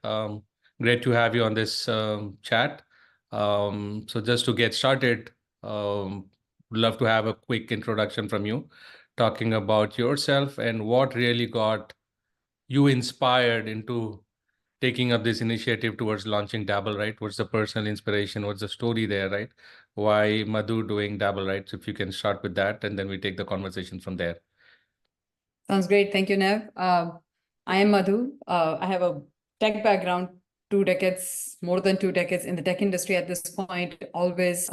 Um, Great to have you on this chat. So just to get started, would love to have a quick introduction from you, talking about yourself and what really got you inspired into taking up this initiative towards launching dabbL, right? What's the personal inspiration? What's the story there, right? Why Madhu doing dabbL, right? So if you can start with that, and then we take the conversation from there. Sounds great. Thank you, Nev. I am Madhu. I have a tech background, 2 decades, more than 2 decades in the tech industry at this point, always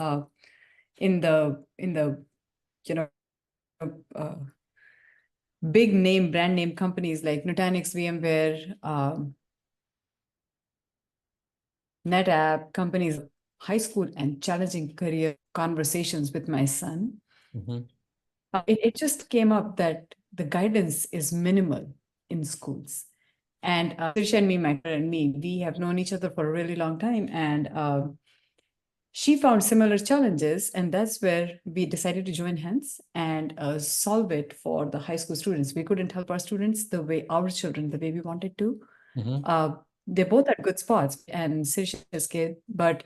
in the you know big name, brand name companies like Nutanix, VMware, NetApp, companies, high school and challenging career conversations with my son. Mm-hmm. It just came up that the guidance is minimal in schools. And Trisha and me, my friend and me, we have known each other for a really long time. And she found similar challenges. And that's where we decided to join hands and solve it for the high school students. We couldn't help our students the way our children, the way we wanted to. Mm-hmm. They're both at good spots, and Sirisha's kid, but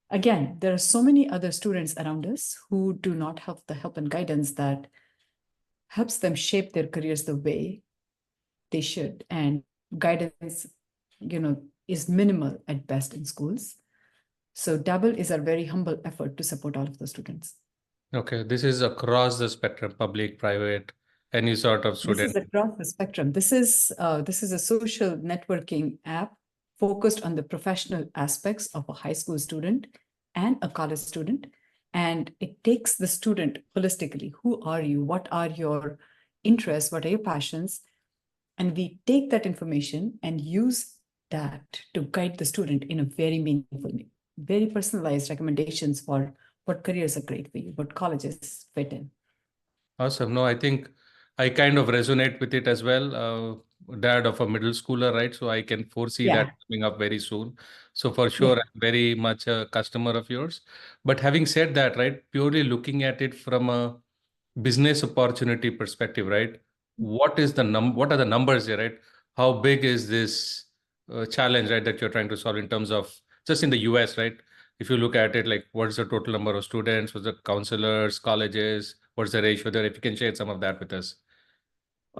again, there are so many other students around us who do not have the help and guidance that helps them shape their careers the way they should. And guidance, is minimal at best in schools. So dabbL is a very humble effort to support all of the students. Okay, this is across the spectrum, public, private, any sort of This student. is across the spectrum. This is a social networking app focused on the professional aspects of a high school student and a college student. And it takes the student holistically. Who are you? What are your interests? What are your passions? And we take that information and use that to guide the student in a very meaningful, very personalized recommendations for what careers are great for you, what colleges fit in. Awesome. No, I think I kind of resonate with it as well. Dad of a middle schooler, right? So I can foresee that coming up very soon. So for sure, I'm very much a customer of yours. But having said that, right, purely looking at it from a business opportunity perspective, right? What are the numbers here, right? How big is this challenge, right, that you're trying to solve in terms of just in the US, right? If you look at it, like what's the total number of students, what's the counselors, colleges, what's the ratio there? If you can share some of that with us.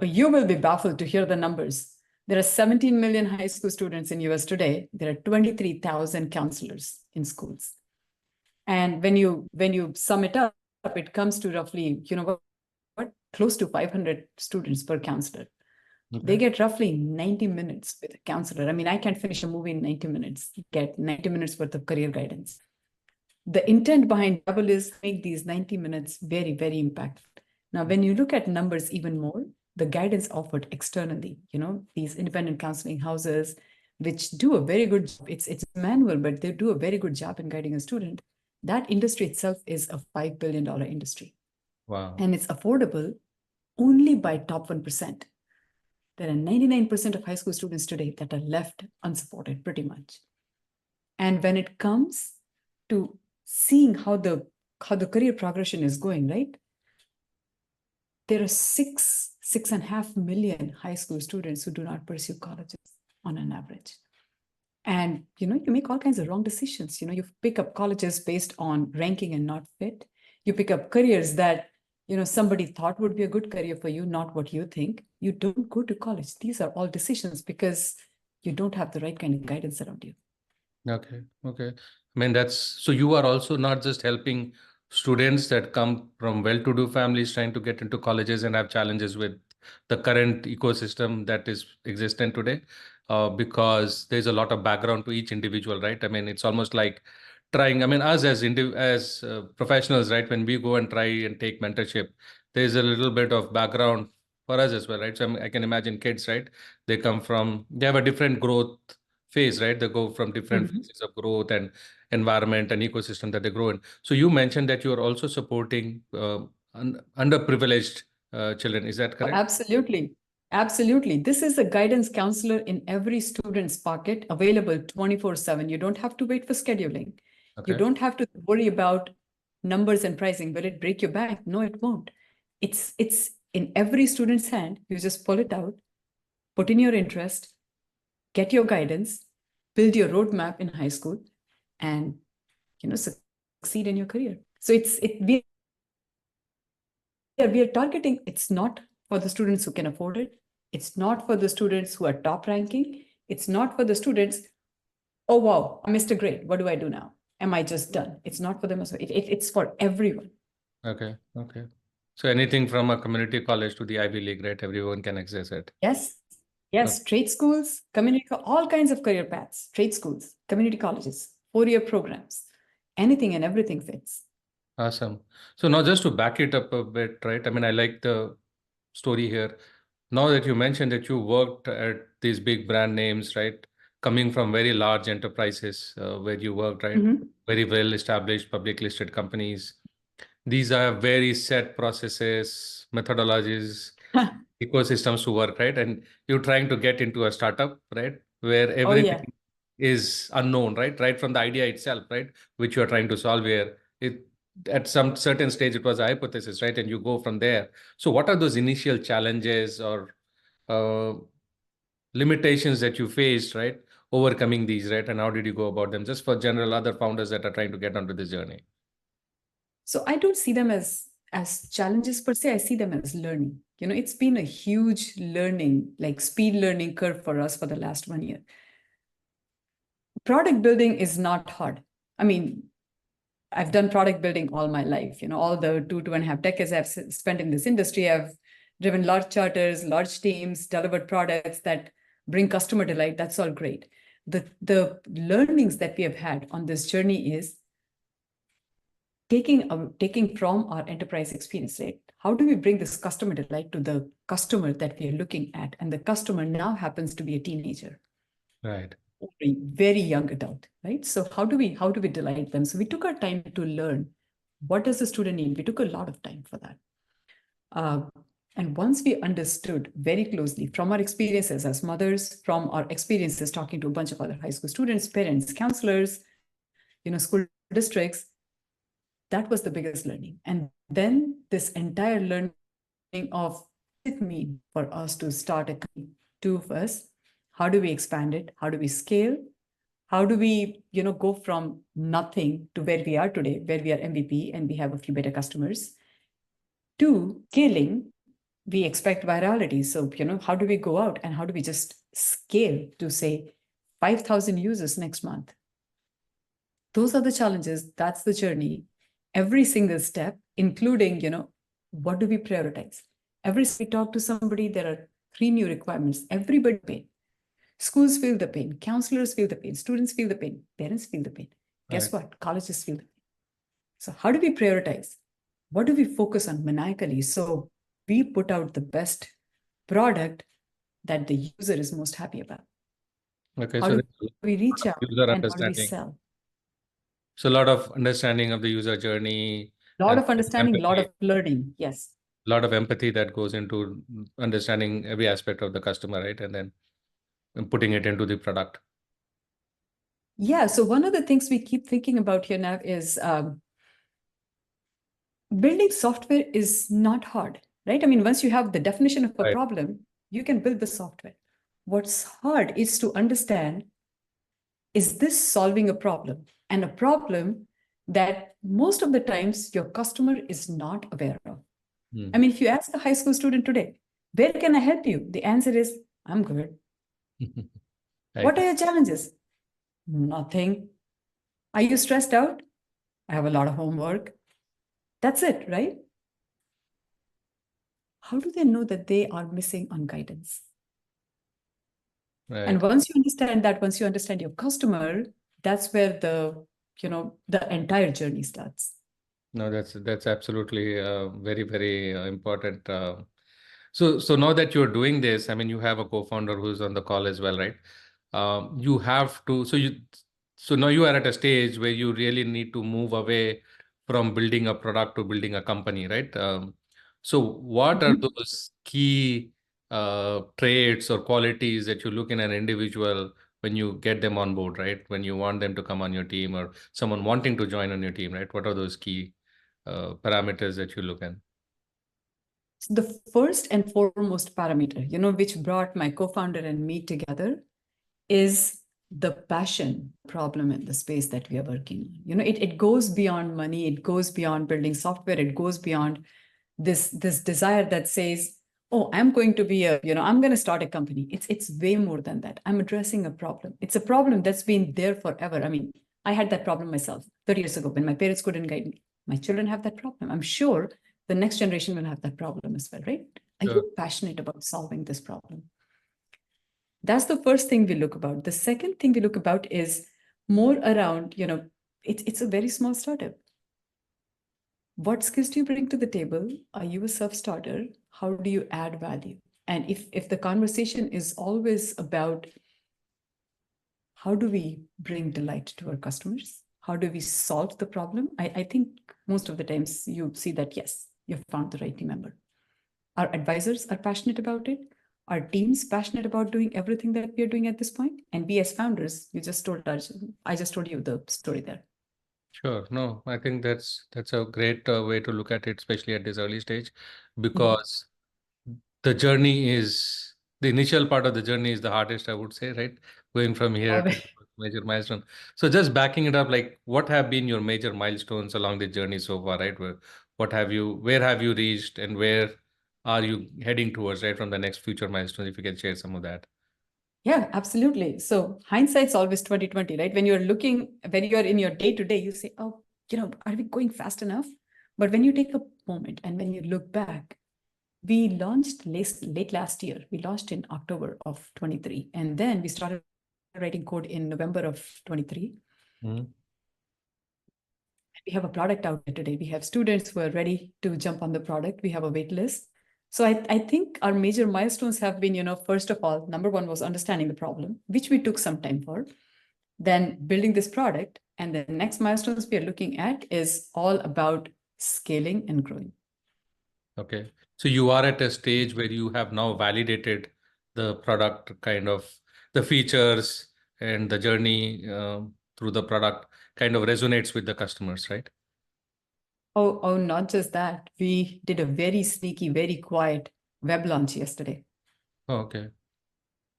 You will be baffled to hear the numbers. There are 17 million high school students in US today. There are 23,000 counselors in schools. And when you sum it up, it comes to roughly, close to 500 students per counselor. Okay. They get roughly 90 minutes with a counselor. I mean, I can't finish a movie in 90 minutes, get 90 minutes worth of career guidance. The intent behind dabbL is make these 90 minutes very, very impactful. Now, when you look at numbers even more, the guidance offered externally, these independent counseling houses, which do a very good job. It's manual, but they do a very good job in guiding a student. That industry itself is a $5 billion industry. Wow. And it's affordable only by top 1%. There are 99% of high school students today that are left unsupported pretty much. And when it comes to seeing how the career progression is going, right? There are 6.5 million high school students who do not pursue colleges on an average. And, you make all kinds of wrong decisions. You pick up colleges based on ranking and not fit. You pick up careers that, somebody thought would be a good career for you, not what you think. You don't go to college. These are all decisions because you don't have the right kind of guidance around you. Okay. I mean, so you are also not just helping students that come from well-to-do families trying to get into colleges and have challenges with the current ecosystem that is existent today, because there's a lot of background to each individual, right? I mean, it's almost like trying, I mean, us as professionals, right? When we go and try and take mentorship, there's a little bit of background for us as well, right? So I can imagine kids, right? They have a different growth phase, right? They go from different phases of growth and environment and ecosystem that they grow in. So you mentioned that you are also supporting underprivileged children. Is that correct? Absolutely. This is a guidance counselor in every student's pocket, available 24/7. You don't have to wait for scheduling. Okay. You don't have to worry about numbers and pricing. Will it break your bank? No, it won't. It's in every student's hand. You just pull it out, put in your interest, get your guidance, build your roadmap in high school, and succeed in your career. So we are targeting. It's not for the students who can afford it. It's not for the students who are top ranking. It's not for the students, oh wow, I missed a grade, what do I do now? Am I just done? It's not for them as well. It's for everyone. Okay. Okay. So anything from a community college to the Ivy League, right? Everyone can access it. Yes. Okay. Yes, trade schools, all kinds of career paths, trade schools, community colleges, 4-year programs, anything and everything fits. Awesome. So now just to back it up a bit, right? I mean, I like the story here. Now that you mentioned that you worked at these big brand names, right? Coming from very large enterprises where you worked, right? Mhm. Very well established public listed companies. These are very set processes, methodologies, ecosystems to work, right? And you're trying to get into a startup, right? Where Oh yeah. everything is unknown, right? Right from the idea itself, right? Which you are trying to solve here. It at some certain stage it was a hypothesis, right? And you go from there. So what are those initial challenges or uh, limitations that you faced, right? Overcoming these, right? And how did you go about them? Just for general other founders that are trying to get onto this journey. So I don't see them as challenges per se. I see them as learning. It's been a huge learning, like speed learning curve for us for the last 1 year. Product building is not hard. I mean, I've done product building all my life. All the 2.5 decades I've spent in this industry, I've driven large charters, large teams, delivered products that bring customer delight. That's all great. The learnings that we have had on this journey is taking from our enterprise experience, right? How do we bring this customer delight to the customer that we are looking at? And the customer now happens to be a teenager. Right. A very young adult, right? So how do we delight them? So we took our time to learn what does the student need. We took a lot of time for that. And once we understood very closely from our experiences as mothers, from our experiences talking to a bunch of other high school students, parents, counselors, school districts, that was the biggest learning. And then this entire learning of what it mean for us to start a company, two of us, how do we expand it? How do we scale? How do we, go from nothing to where we are today, where we are MVP and we have a few better customers, to scaling? We expect virality. So, how do we go out and how do we just scale to say 5,000 users next month? Those are the challenges. That's the journey. Every single step, including, what do we prioritize? Every time we talk to somebody, there are 3 new requirements. Everybody pain. Schools feel the pain. Counselors feel the pain. Students feel the pain. Parents feel the pain. Guess what? Colleges feel the pain. So how do we prioritize? What do we focus on maniacally? So we put out the best product that the user is most happy about. Okay. How So do we reach out user and how do we understanding. sell? So a lot of understanding of the user journey. A lot And of understanding, a lot empathy, of learning. Yes. a lot of empathy that goes into understanding every aspect of the customer, right? And then putting it into the product. Yeah. So one of the things we keep thinking about here now is building software is not hard, right? I mean, once you have the definition of a Right. problem, you can build the software. What's hard is to understand, is this solving a problem? And a problem that most of the times your customer is not aware of. I mean, if you ask a high school student today, where can I help you? The answer is, I'm good. Right. What are your challenges? Nothing. Are you stressed out? I have a lot of homework. That's it, right? How do they know that they are missing on guidance? Right. And once you understand that, once you understand your customer, that's where the entire journey starts. No, that's absolutely very, very important. So now that you're doing this, I mean, you have a co-founder who's on the call as well, right? You have to, so now you are at a stage where you really need to move away from building a product to building a company, right? So what are those key traits or qualities that you look in an individual when you get them on board, right? When you want them to come on your team or someone wanting to join on your team, right? What are those key parameters that you look at? So the first and foremost parameter, which brought my co-founder and me together, is the passion problem in the space that we are working on. It goes beyond money, it goes beyond building software, it goes beyond this desire that says, oh, I'm going to be I'm going to start a company. It's way more than that. I'm addressing a problem. It's a problem that's been there forever. I mean, I had that problem myself 30 years ago when my parents couldn't guide me. My children have that problem. I'm sure the next generation will have that problem as well, right? Are Sure. you passionate about solving this problem? That's the first thing we look about. The second thing we look about is more around, it's a very small startup. What skills do you bring to the table? Are you a self-starter? How do you add value? And if the conversation is always about how do we bring delight to our customers? How do we solve the problem? I think most of the times you see that, yes, you've found the right team member. Our advisors are passionate about it. Our team's passionate about doing everything that we are doing at this point. And we as founders, I just told you the story there. Sure. No, I think that's a great way to look at it, especially at this early stage, because the initial part of the journey is the hardest, I would say, right? Going from here to the major milestone. So just backing it up, like what have been your major milestones along the journey so far, right? Where have you reached and where are you heading towards, right? From the next future milestones, if you can share some of that. Yeah, absolutely. So hindsight's always 2020, right? When you're in your day-to-day, you say, oh, are we going fast enough? But when you take a moment and when you look back, we launched late last year. We launched in October of 23. And then we started writing code in November of 23. Mm-hmm. We have a product out there today. We have students who are ready to jump on the product. We have a wait list. So I think our major milestones have been, first of all, number one was understanding the problem, which we took some time for, then building this product. And the next milestones we are looking at is all about scaling and growing. Okay. So you are at a stage where you have now validated the product, kind of the features and the journey through the product kind of resonates with the customers, right? Oh, not just that. We did a very sneaky, very quiet web launch yesterday. Oh, okay.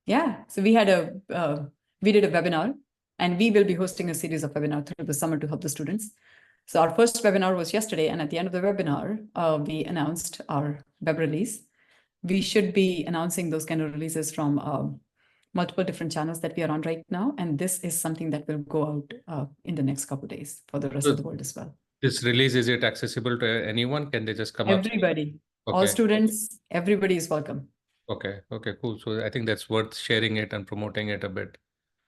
Yeah. So we did a webinar, and we will be hosting a series of webinars through the summer to help the students. So our first webinar was yesterday, and at the end of the webinar, we announced our web release. We should be announcing those kind of releases from multiple different channels that we are on right now, and this is something that will go out in the next couple of days for the rest of the world as well. This release, is it accessible to anyone? Can they just come up? Everybody, all Okay. students, everybody is welcome. Okay. Okay, cool. So I think that's worth sharing it and promoting it a bit.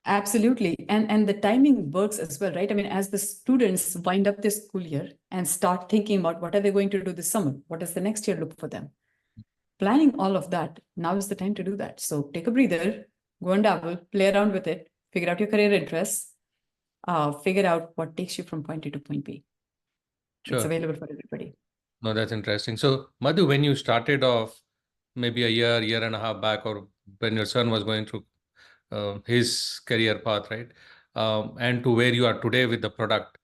Absolutely. And the timing works as well, right? I mean, as the students wind up this school year and start thinking about what are they going to do this summer? What does the next year look for them? Planning all of that, now is the time to do that. So take a breather, go and dabble, play around with it, figure out your career interests, figure out what takes you from point A to point B. Sure. It's available for everybody. No, that's interesting. So Madhu, when you started off maybe a year and a half back, or when your son was going through his career path, right? And to where you are today with the product,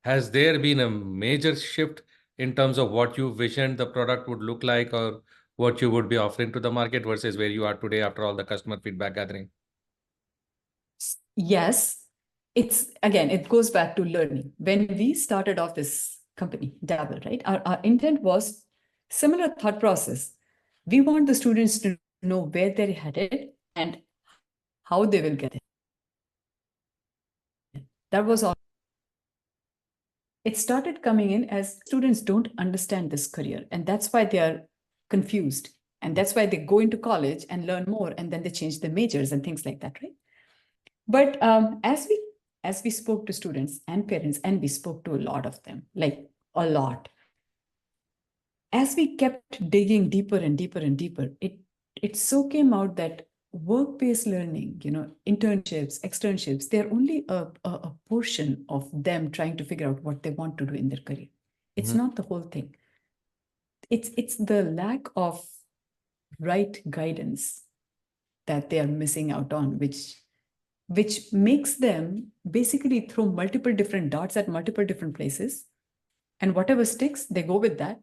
has there been a major shift in terms of what you visioned the product would look like or what you would be offering to the market versus where you are today after all the customer feedback gathering? Yes, it goes back to learning. When we started off this company, dabbL, right? Our intent was similar thought process. We want the students to know where they're headed and how they will get there. That was all. It started coming in as students don't understand this career, and that's why they are confused. And that's why they go into college and learn more, and then they change their majors and things like that, right? But as we spoke to students and parents, and we spoke to a lot of them, like a lot, as we kept digging deeper and deeper and deeper, it so came out that work-based learning, internships, externships, they're only a portion of them trying to figure out what they want to do in their career. It's not the whole thing. It's the lack of right guidance that they are missing out on, which makes them basically throw multiple different darts at multiple different places. And whatever sticks, they go with that,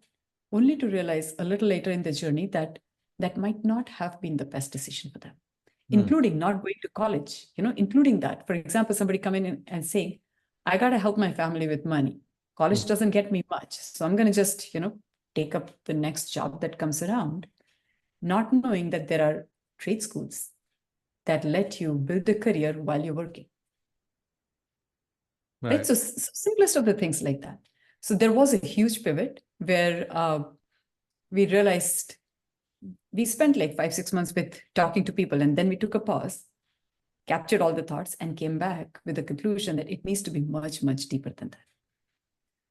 only to realize a little later in the journey that that might not have been the best decision for them. including not going to college, including that. For example, somebody come in and say, I got to help my family with money. College doesn't get me much. So I'm going to just, take up the next job that comes around, not knowing that there are trade schools that let you build a career while you're working. Right? So simplest of the things like that. So there was a huge pivot where we realized we spent like 5-6 months with talking to people, and then we took a pause, captured all the thoughts, and came back with the conclusion that it needs to be much, much deeper than that.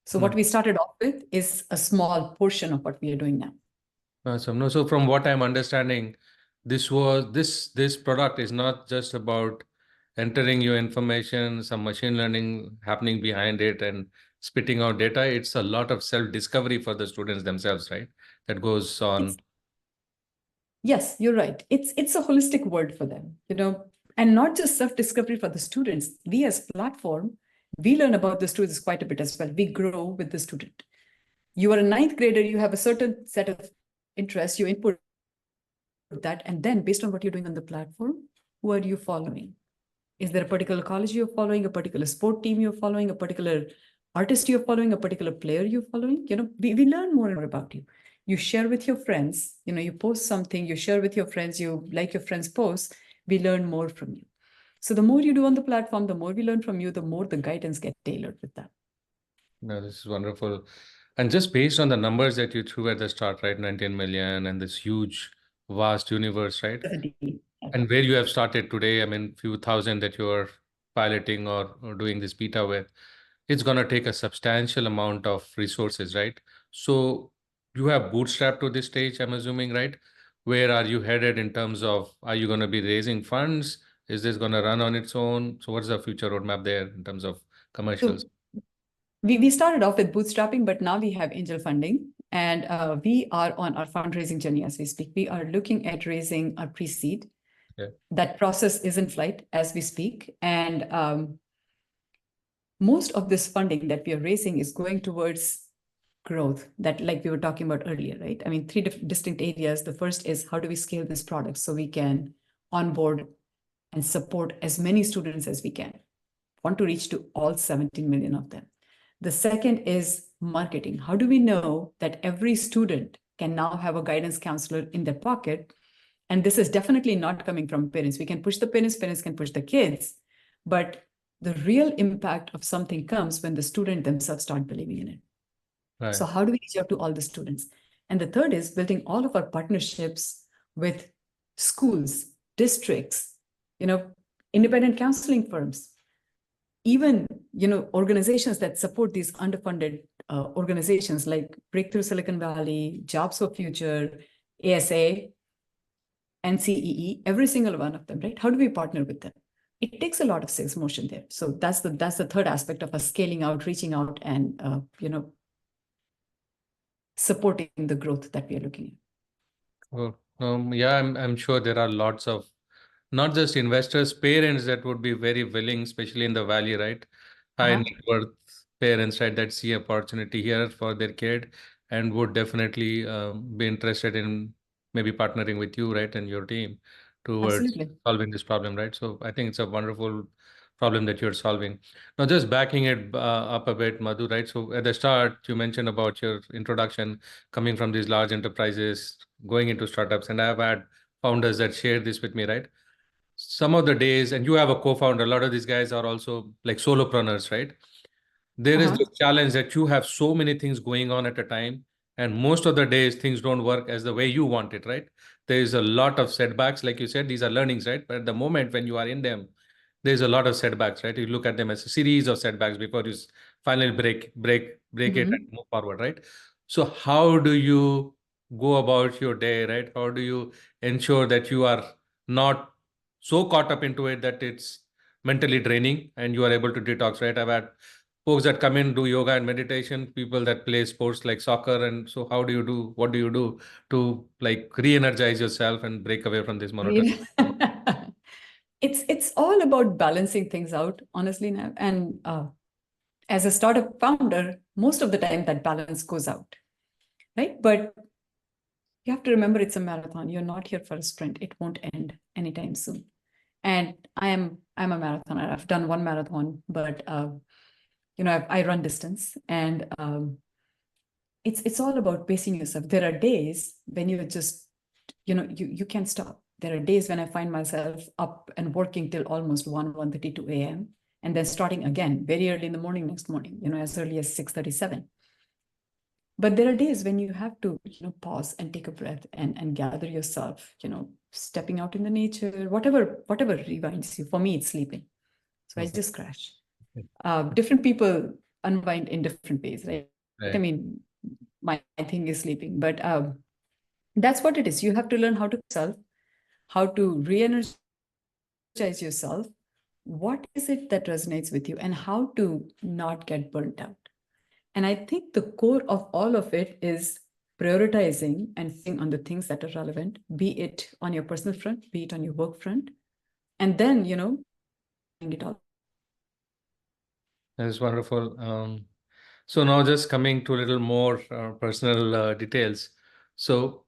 So what we started off with is a small portion of what we are doing now. Awesome. No, so from what I'm understanding, this product is not just about entering your information, some machine learning happening behind it and spitting out data. It's a lot of self-discovery for the students themselves, right? That goes on. Yes, you're right. It's a holistic word for them, and not just self-discovery for the students. We as platform, we learn about the students quite a bit as well. We grow with the student. You are a 9th grader, you have a certain set of interests, you input that, and then based on what you're doing on the platform, who are you following? Is there a particular college you're following, a particular sport team you're following, a particular artist you're following, a particular player you're following? We learn more and more about you. You share with your friends, you post something, you share with your friends, you like your friends' posts, we learn more from you. So the more you do on the platform, the more we learn from you, the more the guidance gets tailored with that. No, this is wonderful. And just based on the numbers that you threw at the start, right? 19 million and this huge, vast universe, right? And where you have started today, I mean, few thousand that you are piloting or doing this beta with, it's going to take a substantial amount of resources, right? So you have bootstrapped to this stage, I'm assuming, right? Where are you headed in terms of, are you going to be raising funds? Is this going to run on its own? So what's the future roadmap there in terms of commercials? So we started off with bootstrapping, but now we have angel funding, and we are on our fundraising journey as we speak. We are looking at raising our pre-seed. Yeah. That process is in flight as we speak. And most of this funding that we are raising is going towards growth, that like we were talking about earlier, right? I mean, 3 distinct areas. The first is how do we scale this product so we can onboard and support as many students as we can. Want to reach to all 17 million of them. The second is marketing. How do we know that every student can now have a guidance counselor in their pocket? And this is definitely not coming from parents. We can push the parents can push the kids, but the real impact of something comes when the student themselves start believing in it. Right. So how do we reach out to all the students? And the third is building all of our partnerships with schools, districts, independent counseling firms, even, organizations that support these underfunded organizations like Breakthrough Silicon Valley, Jobs for Future, ASA, NCEE, every single one of them, right? How do we partner with them? It takes a lot of sales motion there. So that's the third aspect of us scaling out, reaching out, and supporting the growth that we are looking at. Well, yeah, I'm sure there are lots of not just investors, parents that would be very willing, especially in the valley, right? High net worth parents, right, that see opportunity here for their kid and would definitely be interested in maybe partnering with you, right, and your team towards solving this problem, right? So I think it's a wonderful problem that you're solving. Now, just backing it up a bit, Madhu, right? So at the start, you mentioned about your introduction coming from these large enterprises, going into startups, and I've had founders that shared this with me, right? Some of the days, and you have a co-founder, a lot of these guys are also like solopreneurs, right? There is this challenge that you have so many things going on at a time, and most of the days things don't work as the way you want it, right? There is a lot of setbacks, like you said, these are learnings, right? But at the moment when you are in them, there's a lot of setbacks, right? You look at them as a series of setbacks before you finally break it and move forward, right? So how do you go about your day, right? How do you ensure that you are not so caught up into it that it's mentally draining and you are able to detox, right? I've had folks that come in, do yoga and meditation, people that play sports like soccer. And so what do you do to like re-energize yourself and break away from this monotony? It's all about balancing things out, honestly, now. And as a startup founder, most of the time that balance goes out, right? But You have to remember it's a marathon. You're not here for a sprint. It won't end anytime soon. And I'm a marathoner. I've done one marathon, but I run distance, and it's all about pacing yourself. There are days when you just, you can't stop. There are days when I find myself up and working till almost 1:32 a.m. and then starting again very early in the morning next morning, as early as 6:37. But there are days when you have to, pause and take a breath and gather yourself, stepping out in the nature, whatever rewinds you. For me, it's sleeping. So I just crash. Different people unwind in different ways, right? I mean, my thing is sleeping, but that's what it is. You have to learn how to re-energize yourself. What is it that resonates with you, and how to not get burnt out? And I think the core of all of it is prioritizing and focusing on the things that are relevant, be it on your personal front, be it on your work front, and then, bring it all. That's wonderful. So now just coming to a little more personal details. So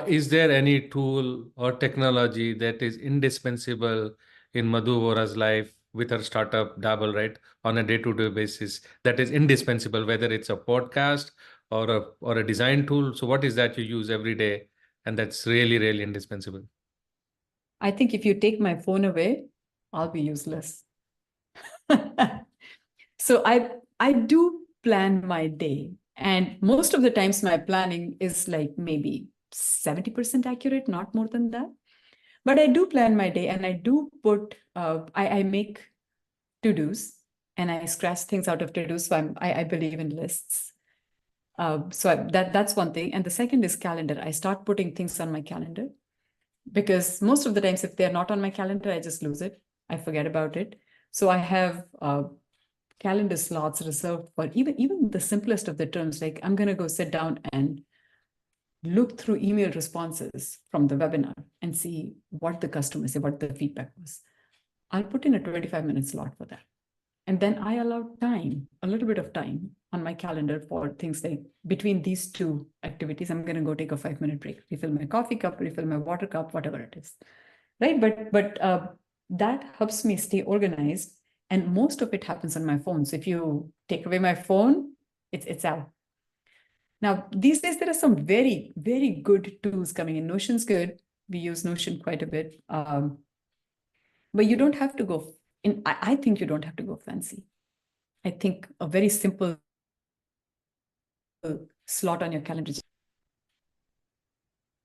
is there any tool or technology that is indispensable in Madhu Vohra's life with her startup dabbL, right, on a day-to-day basis that is indispensable, whether it's a podcast or a design tool? So what is that you use every day and that's really, really indispensable? I think if you take my phone away, I'll be useless. So I do plan my day, and most of the times my planning is like maybe 70% accurate, not more than that. But I do plan my day, and I do put I make to-dos, and I scratch things out of to-dos. So I believe in lists. That's one thing. And the second is calendar. I start putting things on my calendar, because most of the times if they're not on my calendar, I just lose it. I forget about it. So I have calendar slots reserved for even the simplest of the terms. Like, I'm going to go sit down and look through email responses from the webinar and see what the customers say, what the feedback was. I'll put in a 25-minute slot for that. And then I allow time, a little bit of time on my calendar for things like, between these two activities, I'm going to go take a 5-minute break, refill my coffee cup, refill my water cup, whatever it is. Right. But that helps me stay organized. And most of it happens on my phone. So if you take away my phone, it's out. Now, these days, there are some very, very good tools coming in. Notion's good. We use Notion quite a bit. But you don't have to go in. I think you don't have to go fancy. I think a very simple slot on your calendar.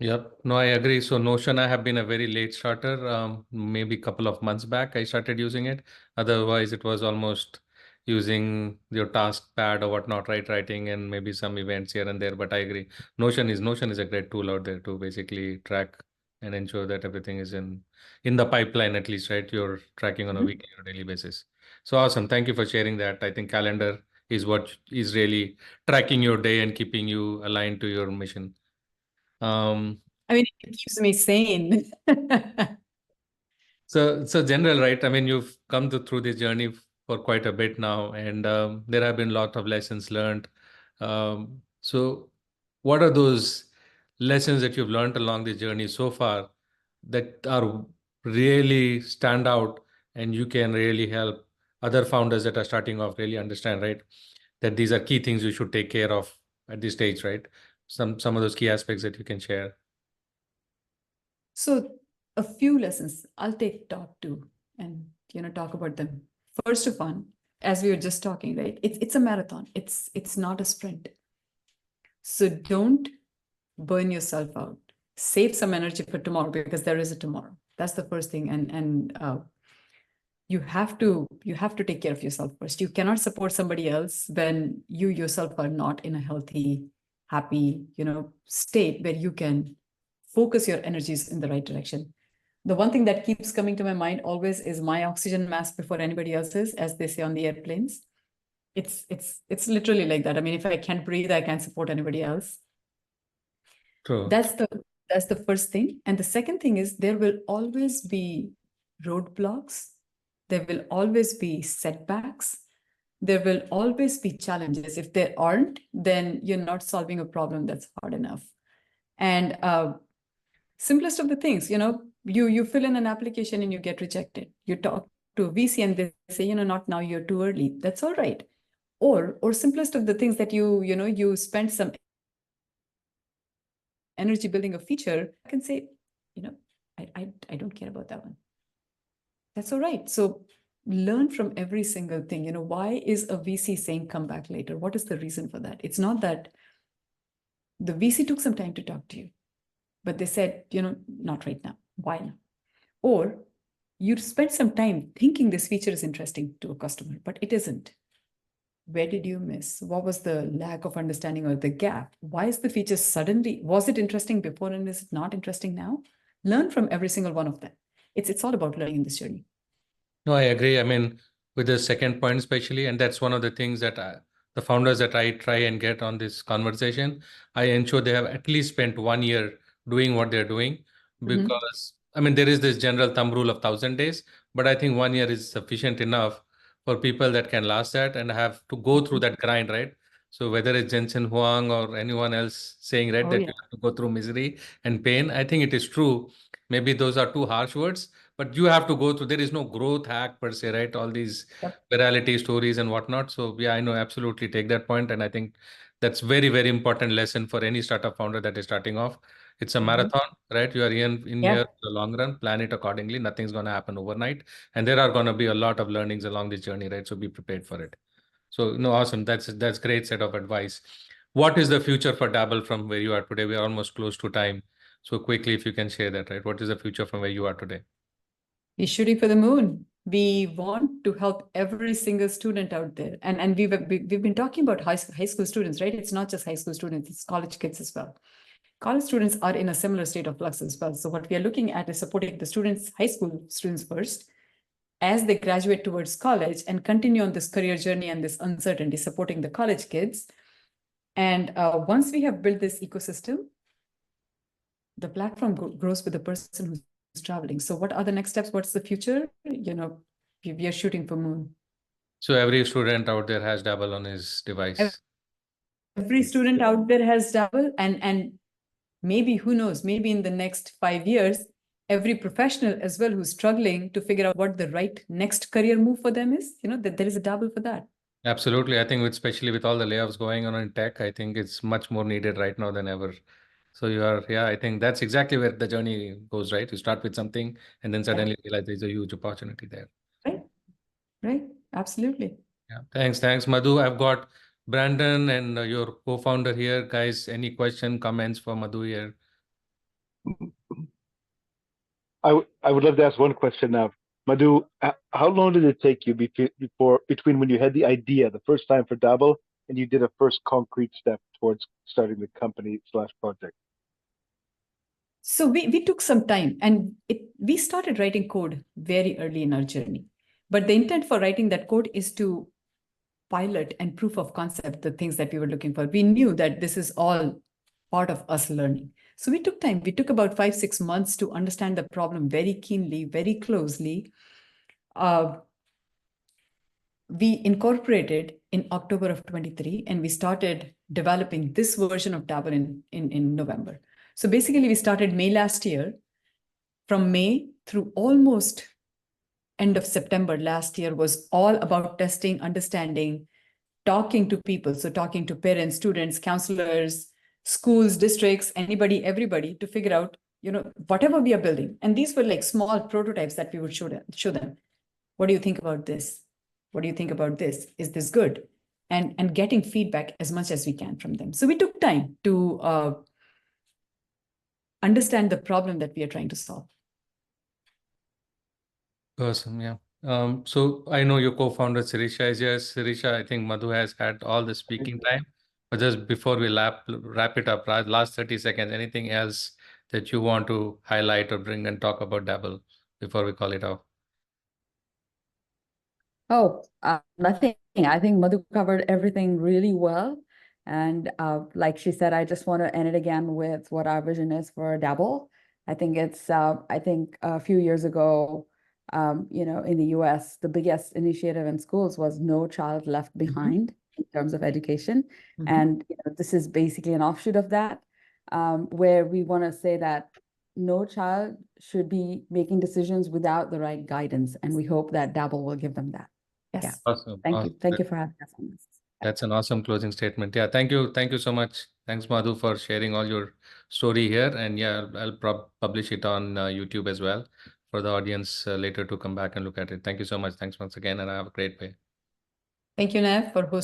Yep. No, I agree. So Notion, I have been a very late starter. Maybe a couple of months back, I started using it. Otherwise, it was almost using your task pad or whatnot, right? Writing and maybe some events here and there. But I agree. Notion is a great tool out there to basically track and ensure that everything is in the pipeline, at least, right? You're tracking on a weekly or daily basis. So awesome. Thank you for sharing that. I think calendar is what is really tracking your day and keeping you aligned to your mission. I mean, it keeps me sane. So general, right? I mean, you've come through this journey for quite a bit now, and there have been a lot of lessons learned. So what are those lessons that you've learned along this journey so far that are really stand out, and you can really help other founders that are starting off really understand, right? That these are key things you should take care of at this stage, right? Some of those key aspects that you can share. So a few lessons, I'll take top two and talk about them. First of all, as we were just talking, right? It's a marathon. It's not a sprint. So don't burn yourself out. Save some energy for tomorrow, because there is a tomorrow. That's the first thing. And you have to take care of yourself first. You cannot support somebody else when you yourself are not in a healthy, happy, state where you can focus your energies in the right direction. The one thing that keeps coming to my mind always is my oxygen mask before anybody else's, as they say on the airplanes. It's literally like that. I mean, if I can't breathe, I can't support anybody else. True. That's the first thing. And the second thing is, there will always be roadblocks. There will always be setbacks. There will always be challenges. If there aren't, then you're not solving a problem that's hard enough. And simplest of the things, you fill in an application and you get rejected. You talk to a VC and they say, not now, you're too early. That's all right. Or simplest of the things that you spend some energy building a feature, I can say, I don't care about that one. That's all right. So learn from every single thing. Why is a VC saying come back later? What is the reason for that? It's not that the VC took some time to talk to you, but they said, not right now. Why not? Or you spent some time thinking this feature is interesting to a customer, but it isn't. Where did you miss? What was the lack of understanding or the gap? Why is the feature suddenly, was it interesting before and is it not interesting now? Learn from every single one of them. It's all about learning in this journey. No, I agree. I mean, with the second point especially, and that's one of the things that the founders that I try and get on this conversation, I ensure they have at least spent 1 year doing what they're doing, because I mean, there is this general thumb rule of 1,000 days, but I think 1 year is sufficient enough for people that can last that and have to go through that grind, right? So whether it's Jensen Huang or anyone else saying, right, Oh, that yeah. you have to go through misery and pain, I think it is true. Maybe those are too harsh words, but you have to go through. There is no growth hack per se, right? All these Yep. virality stories and whatnot. So yeah, I know, absolutely take that point, and I think that's very, very important lesson for any startup founder that is starting off. It's a marathon, right? You are in Yeah. here for the long run. Plan it accordingly. Nothing's going to happen overnight, and there are going to be a lot of learnings along this journey, right? So be prepared for it. So no, awesome. That's great set of advice. What is the future for dabbL from where you are today? We are almost close to time. So quickly, if you can share that, right? What is the future from where you are today? We're shooting for the moon. We want to help every single student out there. And we've been talking about high school students, right? It's not just high school students, it's college kids as well. College students are in a similar state of flux as well. So what we are looking at is supporting the students, high school students first, as they graduate towards college and continue on this career journey and this uncertainty, supporting the college kids. And once we have built this ecosystem, the platform grows with the person who's traveling. So what are the next steps? What's the future? We are shooting for moon. So every student out there has dabbL on his device. Every student out there has dabbL, and maybe, who knows, maybe in the next 5 years, every professional as well who's struggling to figure out what the right next career move for them is, that there is a dabbL for that. Absolutely. I think especially with all the layoffs going on in tech, I think it's much more needed right now than ever. So yeah, I think that's exactly where the journey goes, right? You start with something and then suddenly realize there's a huge opportunity there. Right. Absolutely. Yeah. Thanks, Madhu. I've got Brandon and your co-founder here. Guys, any question, comments for Madhu here? I would love to ask one question now. Madhu, how long did it take you between when you had the idea the first time for dabbL and you did a first concrete step towards starting the company / project? So we took some time, and we started writing code very early in our journey. But the intent for writing that code is to pilot and proof of concept the things that we were looking for. We knew that this is all part of us learning. So we took time. We took about 5-6 months to understand the problem very keenly, very closely. We incorporated in October of 23, and we started developing this version of dabbL in November. So basically, we started May last year. From May through almost end of September last year was all about testing, understanding, talking to people. So talking to parents, students, counselors, schools, districts, anybody, everybody, to figure out, whatever we are building. And these were like small prototypes that we would show them. What do you think about this? What do you think about this? Is this good? And getting feedback as much as we can from them. So we took time to understand the problem that we are trying to solve. Awesome, yeah. So I know your co-founder Sirisha is here. Sirisha, I think Madhu has had all the speaking time. But just before we wrap it up, last 30 seconds, anything else that you want to highlight or bring and talk about dabbL before we call it off? Oh, nothing. I think Madhu covered everything really well. And like she said, I just want to end it again with what our vision is for dabbL. I think I think a few years ago, in the US, the biggest initiative in schools was No Child Left Behind in terms of education. And this is basically an offshoot of that. where we want to say that no child should be making decisions without the right guidance. And we hope that dabbL will give them that. Yes. Yeah. Awesome. Thank awesome. you. Thank you for having us on this. That's an awesome closing statement. Yeah, thank you. Thank you so much. Thanks, Madhu, for sharing all your story here. And yeah, I'll publish it on YouTube as well for the audience later to come back and look at it. Thank you so much. Thanks once again, and have a great day. Thank you, Nev, for hosting.